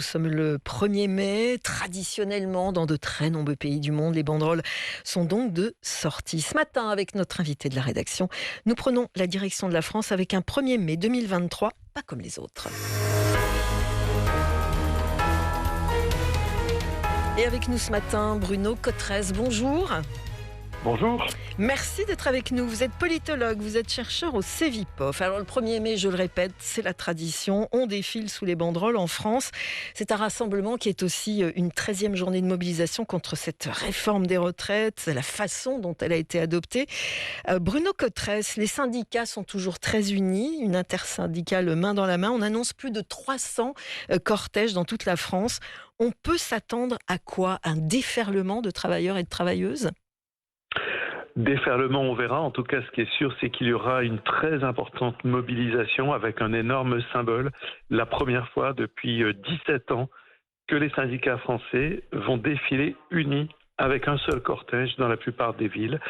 Nous sommes le 1er mai. Traditionnellement, dans de très nombreux pays du monde, les banderoles sont donc de sortie. Ce matin, avec notre invité de la rédaction, nous prenons la direction de la France avec un 1er mai 2023, pas comme les autres. Et avec nous ce matin, Bruno Cotresse, bonjour. Bonjour. Merci d'être avec nous. Vous êtes politologue, vous êtes chercheur au Cevipof. Alors le 1er mai, je le répète, c'est la tradition. On défile sous les banderoles en France. C'est un rassemblement qui est aussi une 13e journée de mobilisation contre cette réforme des retraites, la façon dont elle a été adoptée. Bruno Cotresse, les syndicats sont toujours très unis, une intersyndicale main dans la main. On annonce plus de 300 cortèges dans toute la France. On peut s'attendre à quoi? Un déferlement de travailleurs et de travailleuses? Déferlement, on verra. En tout cas, ce qui est sûr, c'est qu'il y aura une très importante mobilisation avec un énorme symbole. La première fois depuis 17 ans que les syndicats français vont défiler unis avec un seul cortège dans la plupart des villes.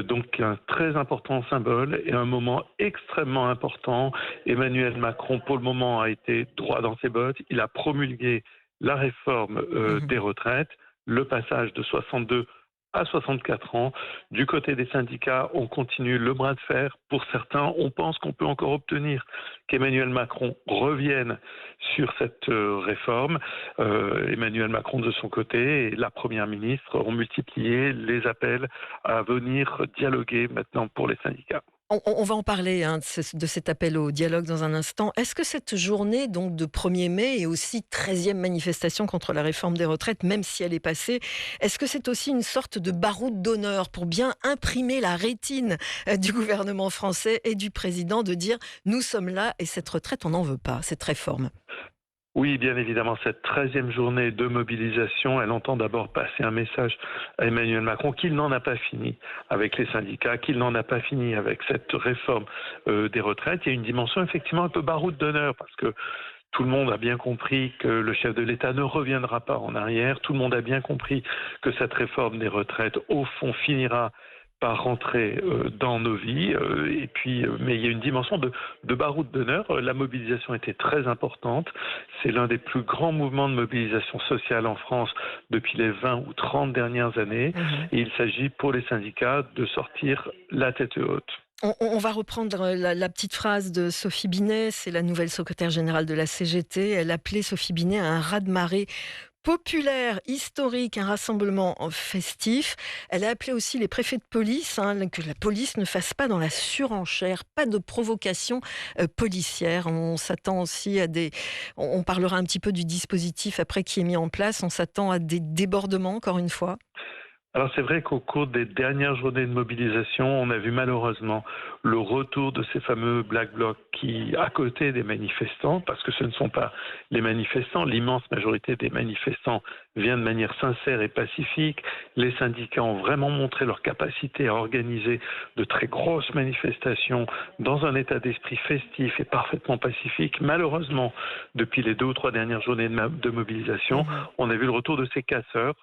Donc un très important symbole et un moment extrêmement important. Emmanuel Macron, pour le moment, a été droit dans ses bottes. Il a promulgué la réforme des retraites, le passage de 62 à 64 ans. Du côté des syndicats, on continue le bras de fer. Pour certains, on pense qu'on peut encore obtenir qu'Emmanuel Macron revienne sur cette réforme. Emmanuel Macron, de son côté, et la Première ministre ont multiplié les appels à venir dialoguer maintenant pour les syndicats. On va en parler de cet appel au dialogue dans un instant. Est-ce que cette journée donc de 1er mai est aussi 13e manifestation contre la réforme des retraites, même si elle est passée, est-ce que c'est aussi une sorte de baroud d'honneur pour bien imprimer la rétine du gouvernement français et du président de dire « nous sommes là et cette retraite, on n'en veut pas, cette réforme ». Oui, bien évidemment, cette 13e journée de mobilisation, elle entend d'abord passer un message à Emmanuel Macron qu'il n'en a pas fini avec les syndicats, qu'il n'en a pas fini avec cette réforme des retraites. Il y a une dimension effectivement un peu baroud d'honneur parce que tout le monde a bien compris que le chef de l'État ne reviendra pas en arrière. Tout le monde a bien compris que cette réforme des retraites, au fond, finira par rentrer dans nos vies. Mais il y a une dimension de baroud d'honneur. La mobilisation était très importante. C'est l'un des plus grands mouvements de mobilisation sociale en France depuis les 20 ou 30 dernières années. Et il s'agit pour les syndicats de sortir la tête haute. On va reprendre la petite phrase de Sophie Binet, c'est la nouvelle secrétaire générale de la CGT. Elle appelait Sophie Binet à un raz-de-marée populaire, historique, un rassemblement festif. Elle a appelé aussi les préfets de police, que la police ne fasse pas dans la surenchère, pas de provocation policière. On s'attend aussi à on parlera un petit peu du dispositif après qui est mis en place. On s'attend à des débordements, encore une fois. Alors c'est vrai qu'au cours des dernières journées de mobilisation, on a vu malheureusement le retour de ces fameux Black Blocs qui, à côté des manifestants, parce que ce ne sont pas les manifestants, l'immense majorité des manifestants vient de manière sincère et pacifique. Les syndicats ont vraiment montré leur capacité à organiser de très grosses manifestations dans un état d'esprit festif et parfaitement pacifique. Malheureusement, depuis les 2 ou 3 dernières journées de mobilisation, on a vu le retour de ces casseurs.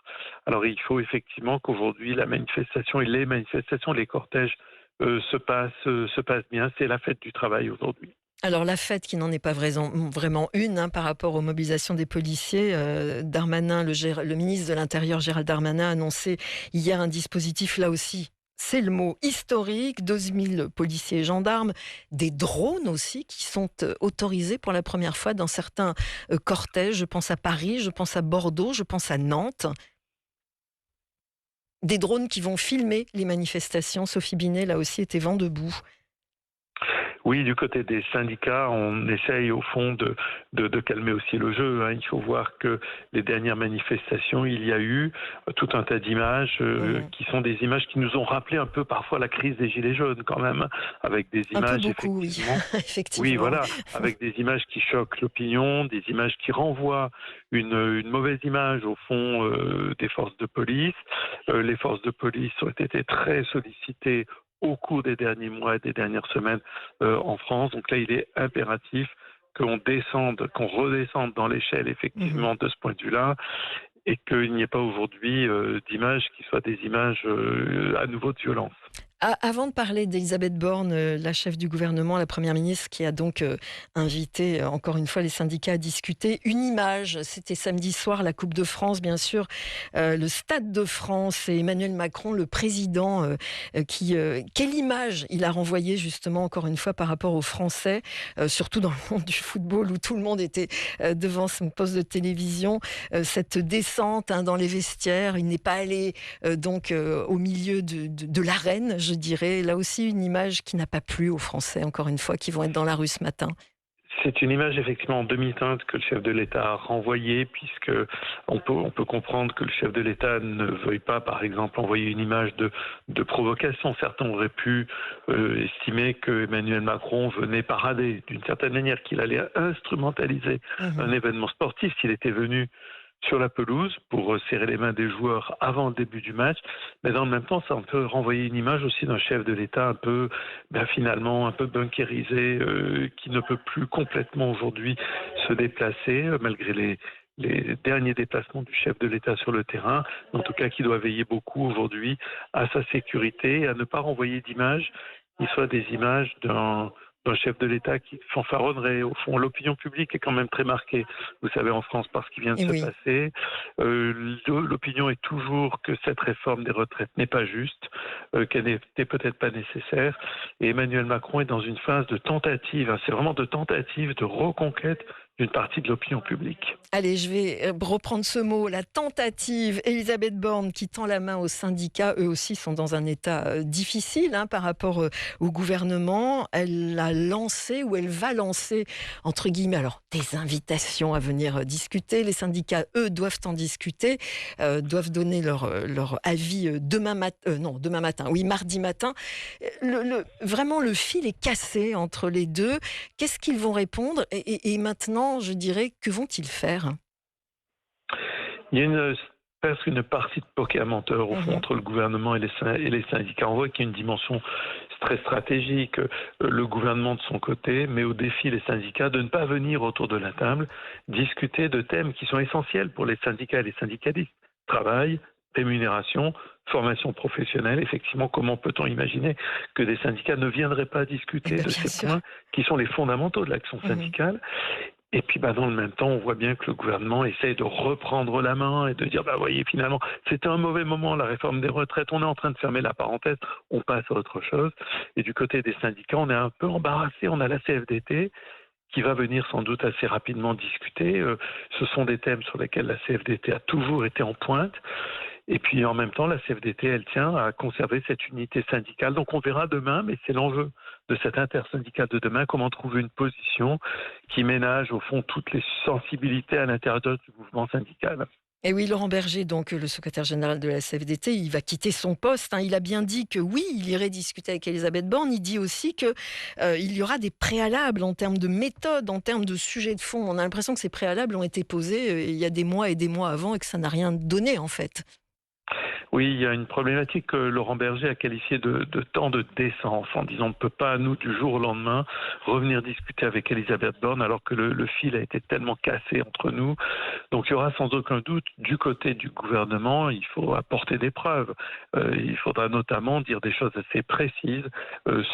Alors il faut effectivement qu'aujourd'hui la manifestation et les manifestations, les cortèges se passent bien. C'est la fête du travail aujourd'hui. Alors la fête qui n'en est pas vraiment une par rapport aux mobilisations des policiers. Darmanin, le ministre de l'Intérieur Gérald Darmanin a annoncé hier un dispositif là aussi. C'est le mot historique, 12 000 policiers et gendarmes, des drones aussi qui sont autorisés pour la première fois dans certains cortèges. Je pense à Paris, je pense à Bordeaux, je pense à Nantes. Des drones qui vont filmer les manifestations. Sophie Binet, là aussi, était vent debout. Oui, du côté des syndicats, on essaye au fond de calmer aussi le jeu. Il faut voir que les dernières manifestations, il y a eu tout un tas d'images qui sont des images qui nous ont rappelé un peu parfois la crise des Gilets jaunes quand même, avec des images un peu beaucoup, effectivement. oui. Effectivement. Oui, voilà, avec des images qui choquent l'opinion, des images qui renvoient une mauvaise image au fond des forces de police. Les forces de police ont été très sollicitées au cours des derniers mois et des dernières semaines en France. Donc là, il est impératif qu'on redescende dans l'échelle effectivement de ce point de vue-là et qu'il n'y ait pas aujourd'hui d'images qui soient des images à nouveau de violence. Avant de parler d'Elisabeth Borne, la chef du gouvernement, la première ministre, qui a donc invité encore une fois les syndicats à discuter, une image, c'était samedi soir, la Coupe de France, bien sûr, le Stade de France et Emmanuel Macron, le président, quelle image il a renvoyé justement encore une fois par rapport aux Français, surtout dans le monde du football où tout le monde était devant son poste de télévision, cette descente dans les vestiaires, il n'est pas allé au milieu de l'arène, je dirais. Là aussi, une image qui n'a pas plu aux Français, encore une fois, qui vont être dans la rue ce matin. C'est une image effectivement en demi-teinte que le chef de l'État a renvoyée, puisque on peut comprendre que le chef de l'État ne veuille pas, par exemple, envoyer une image de provocation. Certains auraient pu estimer que Emmanuel Macron venait parader, d'une certaine manière, qu'il allait instrumentaliser un événement sportif s'il était venu sur la pelouse pour serrer les mains des joueurs avant le début du match, mais dans le même temps, ça peut renvoyer une image aussi d'un chef de l'État un peu, finalement, un peu bunkérisé, qui ne peut plus complètement aujourd'hui se déplacer, malgré les derniers déplacements du chef de l'État sur le terrain, en tout cas qui doit veiller beaucoup aujourd'hui à sa sécurité et à ne pas renvoyer d'images qui soient des images d'un chef de l'État qui fanfaronnerait. Au fond, l'opinion publique est quand même très marquée, vous savez, en France, par ce qui vient de se passer. L'opinion est toujours que cette réforme des retraites n'est pas juste, qu'elle n'était peut-être pas nécessaire. Et Emmanuel Macron est dans une phase de tentative, c'est vraiment de tentative de reconquête d'une partie de l'opinion publique. Allez, je vais reprendre ce mot, la tentative. Elisabeth Borne qui tend la main aux syndicats, eux aussi sont dans un état difficile par rapport au gouvernement. Elle a lancé ou elle va lancer, entre guillemets, alors des invitations à venir discuter. Les syndicats, eux, doivent en discuter, doivent donner leur avis mardi matin. Vraiment, le fil est cassé entre les deux. Qu'est-ce qu'ils vont répondre et maintenant, je dirais, que vont-ils faire ? Il y a presque une partie de poker menteur au fond entre le gouvernement et les syndicats. On voit qu'il y a une dimension très stratégique. Le gouvernement de son côté met au défi les syndicats de ne pas venir autour de la table discuter de thèmes qui sont essentiels pour les syndicats et les syndicalistes. Travail, rémunération, formation professionnelle. Effectivement, comment peut-on imaginer que des syndicats ne viendraient pas discuter de ces points qui sont les fondamentaux de l'action syndicale ? Et puis, dans le même temps, on voit bien que le gouvernement essaye de reprendre la main et de dire, voyez, finalement, c'était un mauvais moment, la réforme des retraites, on est en train de fermer la parenthèse, on passe à autre chose. Et du côté des syndicats, on est un peu embarrassé, on a la CFDT qui va venir sans doute assez rapidement discuter. Ce sont des thèmes sur lesquels la CFDT a toujours été en pointe. Et puis en même temps, la CFDT, elle tient à conserver cette unité syndicale. Donc on verra demain, mais c'est l'enjeu de cette intersyndicale de demain, comment trouver une position qui ménage au fond toutes les sensibilités à l'intérieur du mouvement syndical. Et oui, Laurent Berger, donc le secrétaire général de la CFDT, il va quitter son poste. Il a bien dit que oui, il irait discuter avec Elisabeth Borne. Il dit aussi qu'il y aura des préalables en termes de méthode, en termes de sujet de fond. On a l'impression que ces préalables ont été posés il y a des mois et des mois avant et que ça n'a rien donné en fait. Oui, il y a une problématique que Laurent Berger a qualifiée de temps de décence, en disant on ne peut pas, nous, du jour au lendemain, revenir discuter avec Elisabeth Borne alors que le fil a été tellement cassé entre nous. Donc il y aura sans aucun doute, du côté du gouvernement, il faut apporter des preuves. Il faudra notamment dire des choses assez précises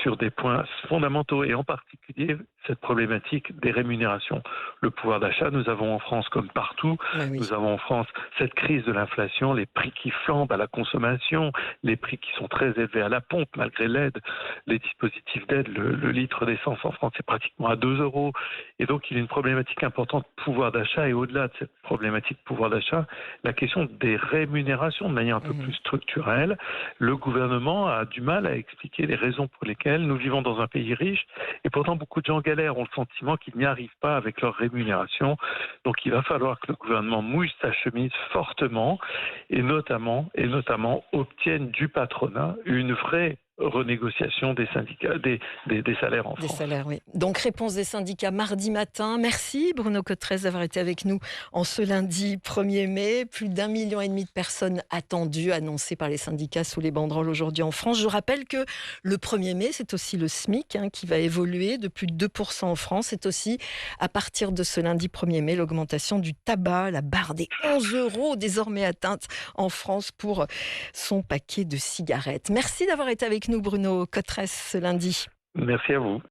sur des points fondamentaux, et en particulier cette problématique des rémunérations. Le pouvoir d'achat, nous avons en France, comme partout, nous avons en France cette crise de l'inflation, les prix qui flambent à la consommation, les prix qui sont très élevés à la pompe malgré l'aide, les dispositifs d'aide, le litre d'essence en France est pratiquement à 2 €. Et donc il y a une problématique importante de pouvoir d'achat, et au-delà de cette problématique de pouvoir d'achat, la question des rémunérations de manière un peu plus structurelle. Le gouvernement a du mal à expliquer les raisons pour lesquelles nous vivons dans un pays riche et pourtant beaucoup de gens galèrent, ont le sentiment qu'ils n'y arrivent pas avec leur rémunération. Donc il va falloir que le gouvernement mouille sa chemise fortement et notamment obtienne du patronat une vraie renégociation des syndicats, des salaires en France. Des salaires, oui. Donc réponse des syndicats mardi matin. Merci Bruno Cotrez d'avoir été avec nous en ce lundi 1er mai. Plus d'1,5 million de personnes attendues, annoncées par les syndicats sous les banderoles aujourd'hui en France. Je rappelle que le 1er mai, c'est aussi le SMIC qui va évoluer de plus de 2% en France. C'est aussi à partir de ce lundi 1er mai l'augmentation du tabac, la barre des 11 € désormais atteinte en France pour son paquet de cigarettes. Merci d'avoir été avec nous. nous, Bruno Cotresse, ce lundi. Merci à vous.